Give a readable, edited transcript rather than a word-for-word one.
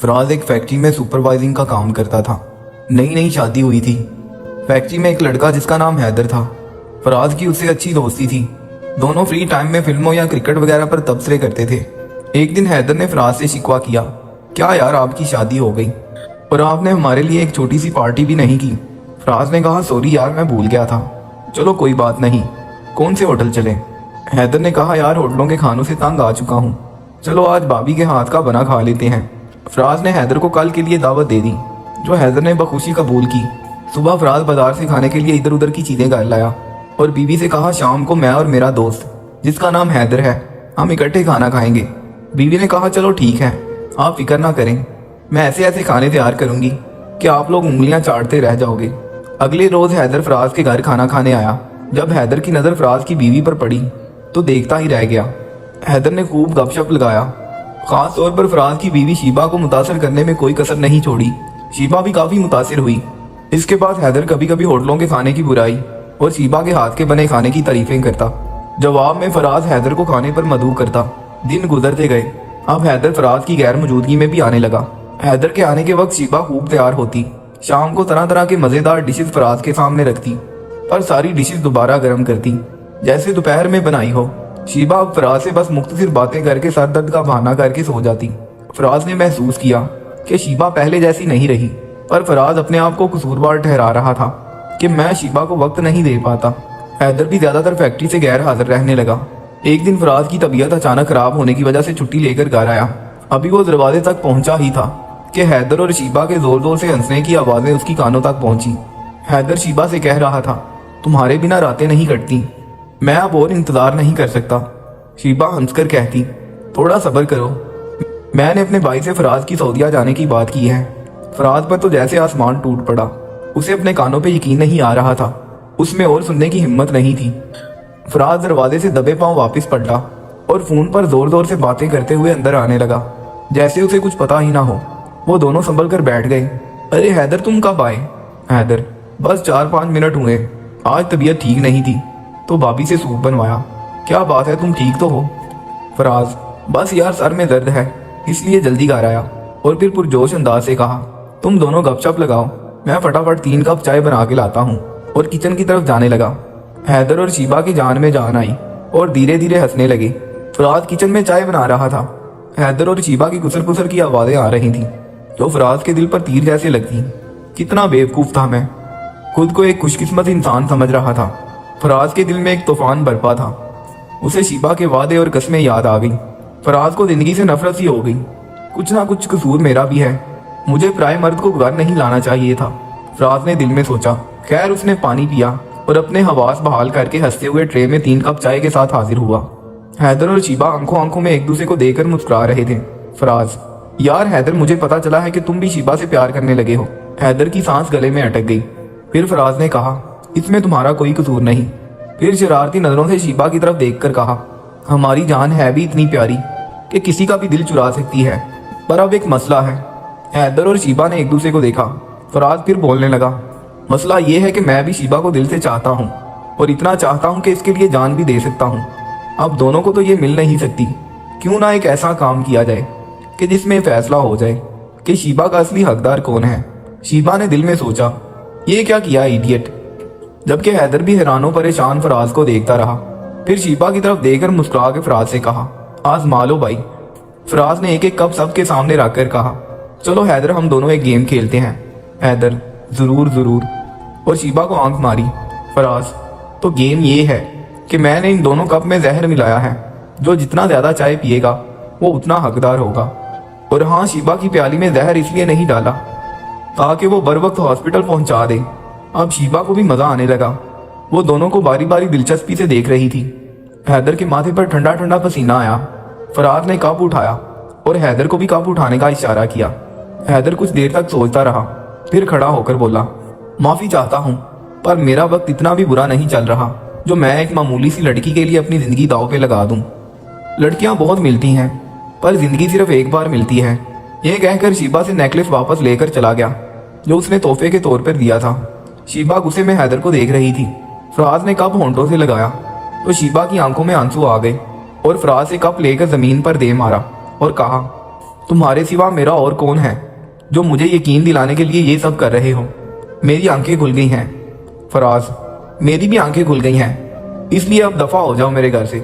फराज एक फैक्ट्री में सुपरवाइजिंग का काम करता था। नई नई शादी हुई थी। फैक्ट्री में एक लड़का जिसका नाम हैदर था। फराज की उससे अच्छी दोस्ती थी। दोनों फ्री टाइम में फिल्मों या क्रिकेट वगैरह पर तबसरे करते थे। एक दिन हैदर ने फराज से शिकवा किया, क्या यार आपकी शादी हो गई और आपने हमारे लिए एक छोटी सी पार्टी भी नहीं की। फराज ने कहा, सॉरी यार मैं भूल गया था। चलो कोई बात नहीं, कौन से होटल चलें? हैदर ने कहा, यार होटलों के खानों से तंग आ चुका हूँ, चलो आज भाभी के हाथ का बना खा लेते हैं। फराज ने हैदर को कल के लिए दावत दे दी, जो हैदर ने बखुशी कबूल की। सुबह फराज बाजार से खाने के लिए इधर उधर की चीजें घर लाया और बीवी से कहा, शाम को मैं और मेरा दोस्त जिसका नाम हैदर है हम इकट्ठे खाना खाएंगे। बीवी ने कहा, चलो ठीक है, आप फिक्र ना करें, मैं ऐसे ऐसे खाने तैयार करूंगी कि आप लोग उंगलियां चाटते रह जाओगे। अगले रोज हैदर फराज के घर खाना खाने आया। जब हैदर की नज़र फराज की बीवी पर पड़ी तो देखता ही रह गया। हैदर ने खूब गपशप लगाया। खास तौर पर फराज की बीवी शीबा को मुतासर करने में कोई कसर नहीं छोड़ी। शीबा भी काफी मुतासिर हुई। इसके बाद हैदर कभी कभी होटलों के खाने की बुराई और शीबा के हाथ के बने खाने की तारीफें करता। जवाब में फराज हैदर को खाने पर मदऊ करता। दिन गुजरते गए। अब हैदर फराज की गैर मौजूदगी में भी आने लगा। हैदर के आने के वक्त शीबा खूब तैयार होती। शाम को तरह तरह के मजेदार डिशेज फराज के सामने रखती, पर सारी डिशेज दोबारा गर्म करती जैसे दोपहर में बनाई हो। शीबा अब फराज से बस मुख्तसर बातें करके सर दर्द का बहाना करके सो जाती। फराज ने महसूस किया कि शीबा पहले जैसी नहीं रही, पर फराज अपने आप को कसूरवार ठहरा रहा था कि मैं शीबा को वक्त नहीं दे पाता। हैदर भी ज्यादातर फैक्ट्री से गैर हाजिर रहने लगा। एक दिन फराज की तबीयत अचानक खराब होने की वजह से छुट्टी लेकर घर आया। अभी वो दरवाजे तक पहुंचा ही था कि हैदर और शीबा के जोर जोर से हंसने की आवाजें उसकी कानों तक पहुंची। हैदर शीबा से कह रहा था, तुम्हारे बिना रातें नहीं कटती, मैं अब और इंतजार नहीं कर सकता। शीबा हंसकर कहती, थोड़ा सब्र करो, मैंने अपने भाई से फराज की सऊदीया जाने की बात की है। फराज पर तो जैसे आसमान टूट पड़ा। उसे अपने कानों पे यकीन नहीं आ रहा था। उसमें और सुनने की हिम्मत नहीं थी। फराज दरवाजे से दबे पांव वापस पलटा और फोन पर जोर जोर से बातें करते हुए अंदर आने लगा, जैसे उसे कुछ पता ही ना हो। वो दोनों संभल कर बैठ गए। अरे हैदर तुम कब आए? हैदर, बस 4-5 मिनट हुए, आज तबीयत ठीक नहीं थी तो भाभी से सूप बनवाया। क्या बात है, तुम ठीक तो हो? फराज, बस यार सर में दर्द है इसलिए जल्दी घर आया। और फिर पुरजोश अंदाज से कहा, तुम दोनों गपशप लगाओ, मैं फटाफट 3 कप चाय बना के लाता हूँ। और किचन की तरफ जाने लगा। हैदर और शीबा की जान में जान आई और धीरे धीरे हंसने लगे। फराज किचन में चाय बना रहा था। हैदर और शीबा की गुसर गुसर की आवाजें आ रही थी जो फराज के दिल पर तीर जैसे लगती। कितना बेवकूफ था मैं, खुद को एक खुशकिस्मत इंसान समझ रहा था। फराज के दिल में एक तूफान बरपा था। उसे शीबा के वादे और कस्में याद आ गई। फराज को जिंदगी से नफरत सी हो गई। कुछ ना कुछ कसूर मेरा भी है, मुझे पराए मर्द को घर नहीं लाना चाहिए था, फराज ने दिल में सोचा। खैर उसने पानी पिया और अपने हवास बहाल करके हंसते हुए ट्रे में 3 कप चाय के साथ हाजिर हुआ। हैदर और शीबा आंखों आंखों में एक दूसरे को देखकर मुस्कुरा रहे थे। फराज, यार हैदर, मुझे पता चला है कि तुम भी शीबा से प्यार करने लगे हो। हैदर की सांस गले में अटक गई। फिर फराज ने कहा, इसमें तुम्हारा कोई कसूर नहीं। फिर शरारती नजरों से शीबा की तरफ देखकर कहा, हमारी जान है भी इतनी प्यारी कि किसी का भी दिल चुरा सकती है, पर अब एक मसला है। हैदर और शीबा ने एक दूसरे को देखा। फराज फिर बोलने लगा, मसला ये है कि मैं भी शीबा को दिल से चाहता हूँ और इतना चाहता हूँ कि इसके लिए जान भी दे सकता हूँ। अब दोनों को तो ये मिल नहीं सकती। क्यों ना एक ऐसा काम किया जाए कि जिसमें फैसला हो जाए कि शीबा का असली हकदार कौन है। शीबा ने दिल में सोचा, ये क्या किया इडियट। जबकि हैदर भी हैरानो परेशान फराज को देखता रहा। फिर शीबा की तरफ देखकर मुस्कुरा के फराज से कहा, आजमा लो भाई। फराज ने एक एक कप सबके सामने रखकर कहा, चलो हैदर हम दोनों एक गेम खेलते हैं। हैदर, जरूर जरूर। और शीबा को आंख मारी। फराज, तो गेम ये है कि मैंने इन दोनों कप में जहर मिलाया है, जो जितना ज्यादा चाय पिएगा वो उतना हकदार होगा। और हाँ, शीबा की प्याली में जहर इसलिए नहीं डाला ताकि वो बर वक्त हॉस्पिटल पहुंचा दे। अब शीबा को भी मजा आने लगा। वो दोनों को बारी बारी दिलचस्पी से देख रही थी। हैदर के माथे पर ठंडा ठंडा पसीना आया। फराज ने कप उठाया और हैदर को भी कप उठाने का इशारा किया। हैदर कुछ देर तक सोचता रहा, फिर खड़ा होकर बोला, माफी चाहता हूँ, पर मेरा वक्त इतना भी बुरा नहीं चल रहा जो मैं एक मामूली सी लड़की के लिए अपनी जिंदगी दांव पे लगा दूं। लड़कियां बहुत मिलती हैं, पर जिंदगी सिर्फ एक बार मिलती है। यह कहकर शीबा से नेकलेस वापस लेकर चला गया जो उसने तोहफे के तौर पर दिया था। शीबा गुस्से में हैदर को देख रही थी। फराज ने कप होंठों से लगाया तो शीबा की आंखों में आंसू आ गए और फराज से कप लेकर जमीन पर दे मारा और कहा, तुम्हारे सिवा मेरा और कौन है जो मुझे यकीन दिलाने के लिए ये सब कर रहे हो। मेरी आंखें खुल गई हैं फराज, मेरी भी आंखें खुल गई हैं, इसलिए अब दफा हो जाओ मेरे घर से।